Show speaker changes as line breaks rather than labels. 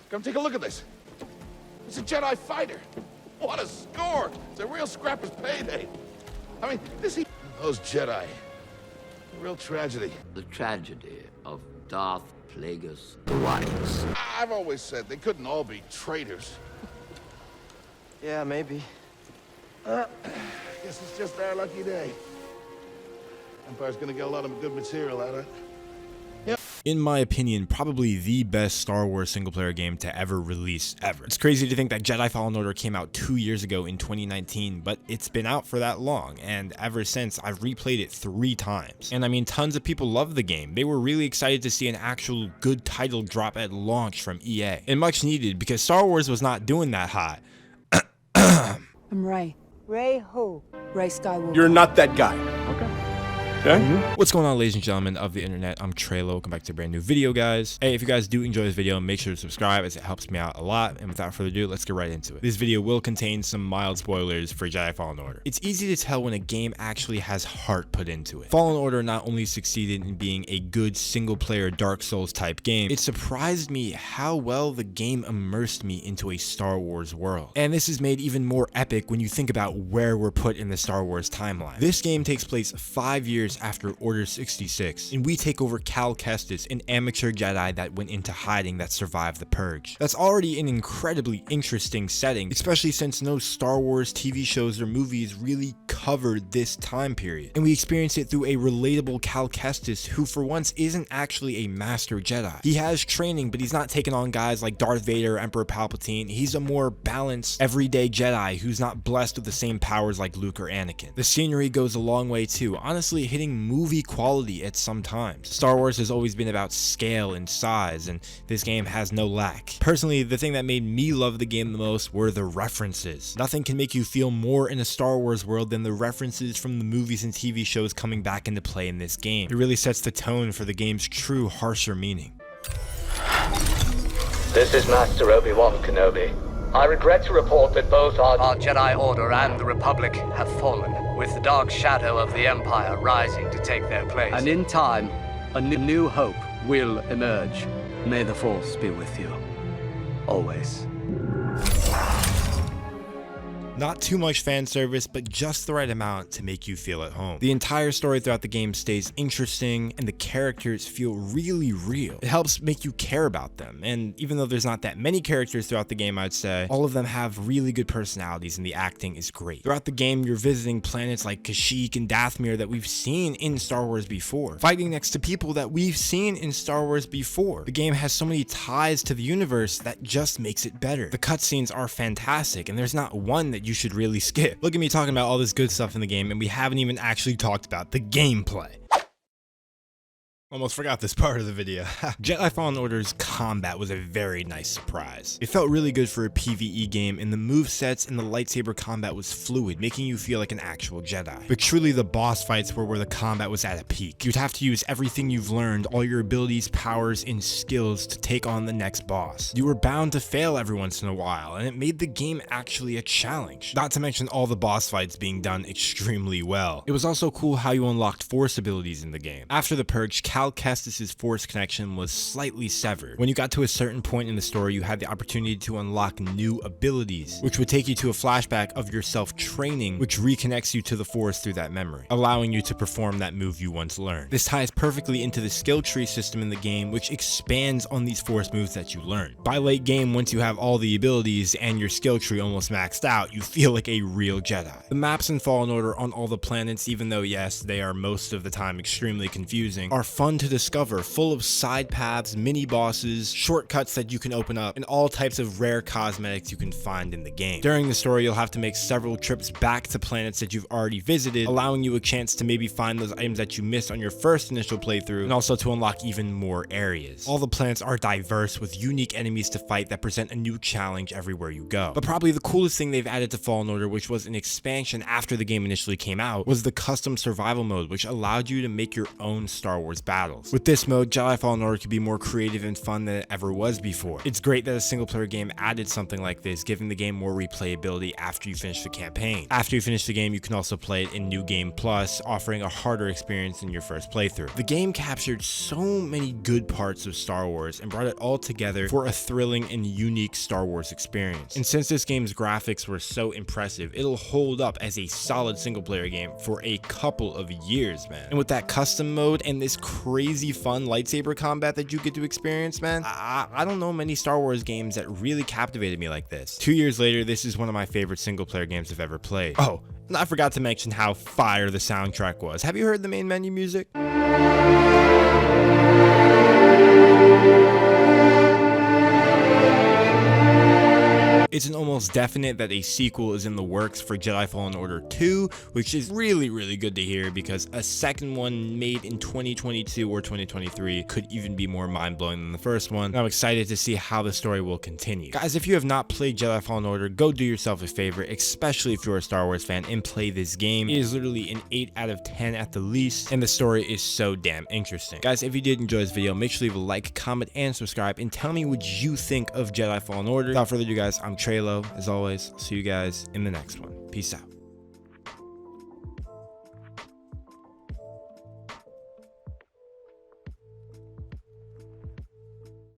Come take a look at this. It's a Jedi fighter. What a score! It's a real scrapper's payday. I mean, those Jedi. A real tragedy.
The tragedy of Darth Plagueis the Wise.
I've always said they couldn't all be traitors.
Yeah, maybe.
Guess it's just our lucky day. Empire's gonna get a lot of good material out of it.
In my opinion, probably the best Star Wars single-player game to ever release ever. It's crazy to think that Jedi Fallen Order came out 2 years ago in 2019, but it's been out for that long, and ever since, I've replayed it 3 times. And I mean, tons of people love the game. They were really excited to see an actual good title drop at launch from EA. And much needed, because Star Wars was not doing that hot.
I'm Rey.
Rey who?
Rey Skywalker.
You're not that guy. Okay.
What's going on, ladies and gentlemen of the internet? I'm Treyllo. Welcome back to a brand new video, guys. Hey, if you guys do enjoy this video, make sure to subscribe as it helps me out a lot. And without further ado, let's get right into it. This video will contain some mild spoilers for Jedi Fallen Order. It's easy to tell when a game actually has heart put into it. Fallen Order not only succeeded in being a good single-player Dark Souls type game, it surprised me how well the game immersed me into a Star Wars world. And this is made even more epic when you think about where we're put in the Star Wars timeline. This game takes place 5 years after Order 66, and we take over Cal Kestis, an amateur Jedi that went into hiding that survived the Purge. That's already an incredibly interesting setting, especially since no Star Wars TV shows or movies really covered this time period. And we experience it through a relatable Cal Kestis who for once isn't actually a master Jedi. He has training, but he's not taking on guys like Darth Vader or Emperor Palpatine. He's a more balanced, everyday Jedi who's not blessed with the same powers like Luke or Anakin. The scenery goes a long way too, honestly hitting movie quality at some times. Star Wars has always been about scale and size, and this game has no lack. Personally, the thing that made me love the game the most were the references. Nothing can make you feel more in a Star Wars world than the references from the movies and TV shows coming back into play in this game. It really sets the tone for the game's true, harsher meaning.
This is Master Obi-Wan Kenobi. I regret to report that both our Jedi Order and the Republic have fallen, with the dark shadow of the Empire rising to take their place. And in time, a new hope will emerge. May the Force be with you. Always.
Not too much fan service, but just the right amount to make you feel at home. The entire story throughout the game stays interesting, and the characters feel really real. It helps make you care about them, and even though there's not that many characters throughout the game, I'd say, all of them have really good personalities, and the acting is great. Throughout the game, you're visiting planets like Kashyyyk and Dathomir that we've seen in Star Wars before, fighting next to people that we've seen in Star Wars before. The game has so many ties to the universe that just makes it better. The cutscenes are fantastic, and there's not one that you should really skip. Look at me talking about all this good stuff in the game, and we haven't even actually talked about the gameplay. Almost forgot this part of the video. Jedi Fallen Order's combat was a very nice surprise. It felt really good for a PvE game, and the movesets and the lightsaber combat was fluid, making you feel like an actual Jedi. But truly the boss fights were where the combat was at a peak. You'd have to use everything you've learned, all your abilities, powers, and skills to take on the next boss. You were bound to fail every once in a while, and it made the game actually a challenge. Not to mention all the boss fights being done extremely well. It was also cool how you unlocked Force abilities in the game. After the Purge, Cal Kestis' Force connection was slightly severed. When you got to a certain point in the story, you had the opportunity to unlock new abilities, which would take you to a flashback of yourself training, which reconnects you to the Force through that memory, allowing you to perform that move you once learned. This ties perfectly into the skill tree system in the game, which expands on these Force moves that you learn. By late game, once you have all the abilities and your skill tree almost maxed out, you feel like a real Jedi. The maps in Fallen Order on all the planets, even though yes, they are most of the time extremely confusing, are fun to discover, full of side paths, mini bosses, shortcuts that you can open up, and all types of rare cosmetics you can find in the game. During the story, you'll have to make several trips back to planets that you've already visited, allowing you a chance to maybe find those items that you missed on your first initial playthrough, and also to unlock even more areas. All the planets are diverse with unique enemies to fight that present a new challenge everywhere you go. But probably the coolest thing they've added to Fallen Order, which was an expansion after the game initially came out, was the custom survival mode, which allowed you to make your own Star Wars battle battles. With this mode, Jedi Fallen Order could be more creative and fun than it ever was before. It's great that a single player game added something like this, giving the game more replayability after you finish the campaign. After you finish the game, you can also play it in New Game Plus, offering a harder experience than your first playthrough. The game captured so many good parts of Star Wars and brought it all together for a thrilling and unique Star Wars experience. And since this game's graphics were so impressive, it'll hold up as a solid single player game for a couple of years, man. And with that custom mode and this crazy fun lightsaber combat that you get to experience, man, I don't know many Star Wars games that really captivated me like this. 2 years later, this is one of my favorite single player games I've ever played. Oh, and I forgot to mention how fire the soundtrack was. Have you heard the main menu music? It's an almost definite that a sequel is in the works for Jedi Fallen Order 2, which is really good to hear, because a second one made in 2022 or 2023 could even be more mind-blowing than the first one. And I'm excited to see how the story will continue. Guys, if you have not played Jedi Fallen Order, go do yourself a favor, especially if you're a Star Wars fan, and play this game. It is literally an 8 out of 10 at the least, and the story is so damn interesting. Guys, if you did enjoy this video, make sure to leave a like, comment, and subscribe, and tell me what you think of Jedi Fallen Order. Without further ado, guys, I'm Treyllo. As always, see you guys in the next one. Peace out.